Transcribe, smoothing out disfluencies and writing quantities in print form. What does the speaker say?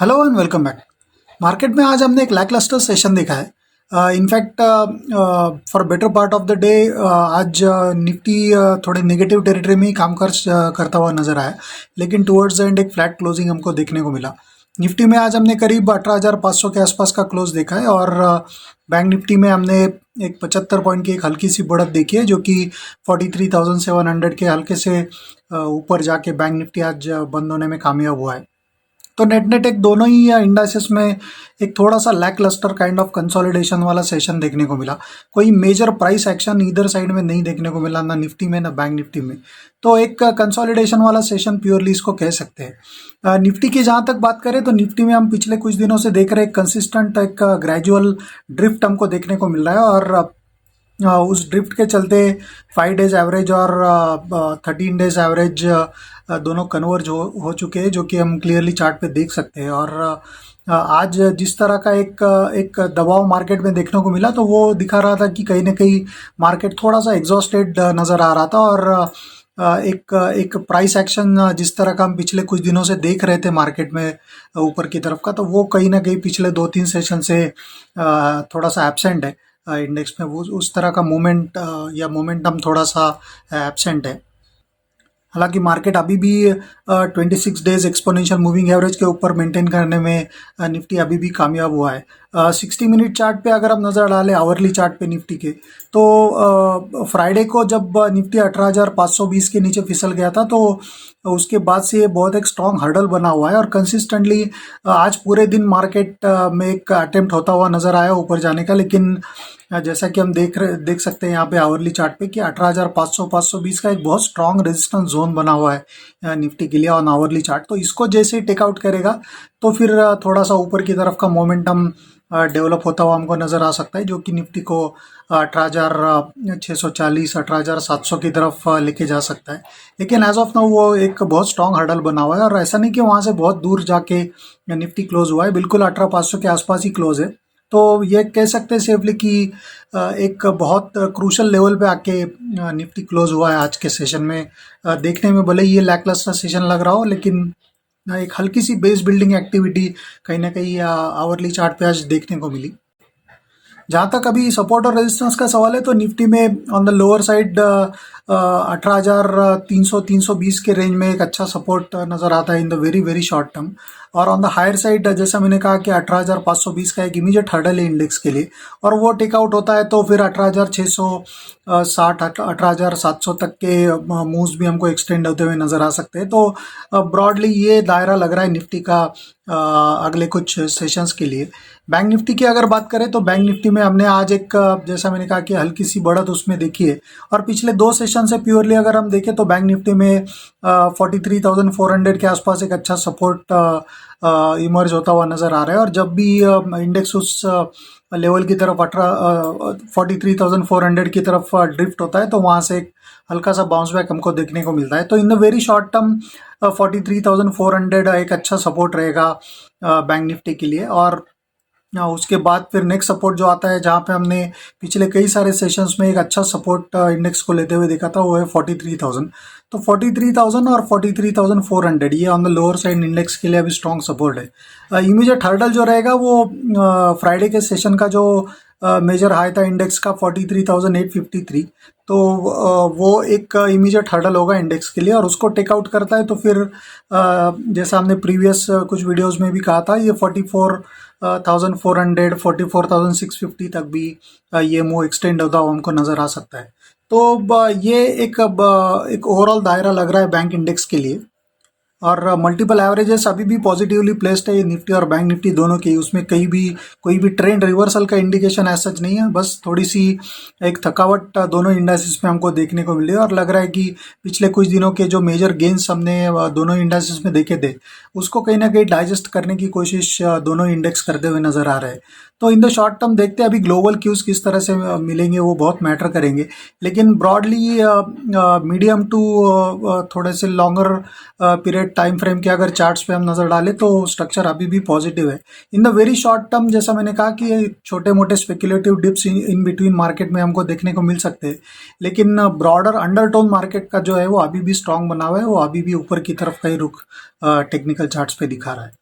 Hello and welcome back. Market में आज हमने एक लैकलस्टर सेशन देखा है। In fact for better part of the day आज निफ्टी थोड़े नेगेटिव टेरिटरी में ही काम करता हुआ नजर आया, लेकिन टुवर्ड्स द एंड एक फ्लैट क्लोजिंग हमको देखने को मिला। निफ्टी में आज हमने करीब 18,500 के आसपास का क्लोज देखा है और बैंक निफ्टी में हमने एक 75 पॉइंट की एक हल्की सी बढ़त देखी है, जो कि 43,700 के हल्के से ऊपर जाके बैंक निफ्टी आज बंद होने में कामयाब हुआ है। तो नेट नेट एक दोनों ही इंडाइसेस में एक थोड़ा सा lacklustre kind of consolidation वाला सेशन देखने को मिला। कोई मेजर प्राइस एक्शन इधर साइड में नहीं देखने को मिला, ना निफ्टी में ना बैंक निफ्टी में। तो एक कंसोलिडेशन वाला सेशन प्योरली इसको कह सकते हैं। निफ्टी की जहाँ तक बात करें तो निफ्टी में हम पिछले कुछ दिनों से देख रहे हैं कंसिस्टेंट एक ग्रेजुअल ड्रिफ्ट हमको देखने को मिल रहा है और उस ड्रिफ्ट के चलते 5 डेज एवरेज और 13 डेज एवरेज दोनों कन्वर्ज हो चुके हैं, जो कि हम क्लियरली चार्ट पे देख सकते हैं। और आज जिस तरह का एक दबाव मार्केट में देखने को मिला, तो वो दिखा रहा था कि कहीं ना कहीं मार्केट थोड़ा सा एग्जॉस्टेड नज़र आ रहा था। और एक प्राइस एक्शन जिस तरह का हम पिछले कुछ दिनों से देख रहे थे मार्केट में ऊपर की तरफ का, तो वो कहीं ना कहीं पिछले 2-3 सेशन से थोड़ा सा एब्सेंट है। इंडेक्स में वो उस तरह का मूवमेंट या मोमेंटम थोड़ा सा एब्सेंट है। हालांकि मार्केट अभी भी 26 डेज एक्सपोनेंशियल मूविंग एवरेज के ऊपर मेंटेन करने में निफ्टी अभी भी कामयाब हुआ है। 60 मिनट चार्ट पे अगर हम नज़र डालें आवरली चार्ट पे निफ्टी के, तो फ्राइडे को जब निफ्टी 18,520 के नीचे फिसल गया था, तो उसके बाद से ये बहुत एक स्ट्रॉन्ग हर्डल बना हुआ है और कंसिस्टेंटली आज पूरे दिन मार्केट में एक अटेम्प्ट होता हुआ नज़र आया ऊपर जाने का। लेकिन जैसा कि हम देख सकते हैं यहाँ पे आवरली चार्ट पे कि 18,500-520 का एक बहुत स्ट्रॉन्ग रेजिस्टेंस जोन बना हुआ है निफ्टी के लिए ऑन आवरली चार्ट। तो इसको जैसे ही टेकआउट करेगा तो फिर थोड़ा सा ऊपर की तरफ का मोमेंटम डेवलप होता हुआ हमको नज़र आ सकता है, जो कि निफ्टी को 18,640 18,700 की तरफ लेके जा सकता है। लेकिन एज ऑफ नाउ वो एक बहुत स्ट्रॉन्ग हर्डल बना हुआ है और ऐसा नहीं कि वहाँ से बहुत दूर जाके निफ्टी क्लोज हुआ है, बिल्कुल 18,500 के आसपास ही क्लोज है। तो ये कह सकते हैं सेफली कि एक बहुत क्रूशल लेवल पे आके निफ्टी क्लोज हुआ है आज के सेशन में। देखने में भले ये लैकलस्टर सेशन लग रहा हो, लेकिन एक हल्की सी बेस बिल्डिंग एक्टिविटी कहीं ना कहीं आवरली चार्ट पे आज देखने को मिली। जहाँ तक अभी सपोर्ट और रेजिस्टेंस का सवाल है, तो निफ्टी में ऑन द लोअर साइड 18,300-320 के रेंज में एक अच्छा सपोर्ट नज़र आता है in the very very short term. और ऑन द हायर साइड जैसा मैंने कहा कि 18,520 का एक इमीडिएट हर्डल है इंडेक्स के लिए, और वो टेकआउट होता है तो फिर 18,660 18,700 तक के मूव्स भी हमको एक्सटेंड होते हुए नज़र आ सकते हैं। तो ब्रॉडली ये दायरा लग रहा है निफ्टी का अगले कुछ सेशंस के लिए। बैंक निफ्टी की अगर बात करें तो बैंक निफ्टी में हमने आज एक जैसा मैंने कहा कि हल्की सी बढ़त उसमें देखी है, और पिछले 2 सेशन से प्योरली अगर हम देखें तो बैंक निफ्टी में 43,400 के आसपास एक अच्छा सपोर्ट इमर्ज होता हुआ नज़र आ रहा है। और जब भी इंडेक्स उस लेवल की तरफ 43,400 की तरफ ड्रिफ्ट होता है, तो वहाँ से एक हल्का सा बाउंस बैक हमको देखने को मिलता है। तो in the very short term 43,400 एक अच्छा सपोर्ट रहेगा बैंक निफ्टी के लिए। और उसके बाद फिर नेक्स्ट सपोर्ट जो आता है, जहाँ पे हमने पिछले कई सारे सेशंस में एक अच्छा सपोर्ट इंडेक्स को लेते हुए देखा था, वो है 43,000। तो 43,000 और 43,400 ये on the lower side index के लिए अभी स्ट्रॉन्ग सपोर्ट है। इमीडिएट हर्डल जो रहेगा वो फ्राइडे के सेशन का जो मेजर हाई था इंडेक्स का 43,853, तो वो एक इमीडिएट हर्डल होगा इंडेक्स के लिए। और उसको टेकआउट करता है तो फिर जैसा हमने प्रीवियस कुछ वीडियोस में भी कहा था, ये 44,400 44,650 तक भी ये मूव एक्सटेंड होता हुआ हमको नज़र आ सकता है। तो ये एक ओवरऑल दायरा लग रहा है बैंक इंडेक्स के लिए। और मल्टीपल एवरेजेस अभी भी पॉजिटिवली प्लेस्ड है निफ्टी और बैंक निफ्टी दोनों की। उसमें कोई भी ट्रेंड रिवर्सल का इंडिकेशन ऐसा सच नहीं है, बस थोड़ी सी एक थकावट दोनों इंडाइसिस में हमको देखने को मिली। और लग रहा है कि पिछले कुछ दिनों के जो मेजर गेन्स हमने दोनों इंडाइसिस में देखे थे, उसको कहीं ना कहीं डाइजेस्ट करने की कोशिश दोनों इंडेक्स करते हुए नजर आ रहे हैं। तो इन द शॉर्ट टर्म देखते हैं अभी ग्लोबल क्यूज किस तरह से मिलेंगे, वो बहुत मैटर करेंगे। लेकिन ब्रॉडली मीडियम टू थोड़े से लॉन्गर पीरियड टाइम फ्रेम के अगर चार्ट्स पे हम नज़र डालें तो स्ट्रक्चर अभी भी पॉजिटिव है। In the very short term जैसा मैंने कहा कि छोटे मोटे speculative dips in between market में हमको देखने को मिल सकते हैं, लेकिन ब्रॉडर अंडरटोन मार्केट का जो है वो अभी भी स्ट्रांग बना हुआ है, वो अभी भी ऊपर की तरफ का ही रुख टेक्निकल चार्ट्स पे दिखा रहा है।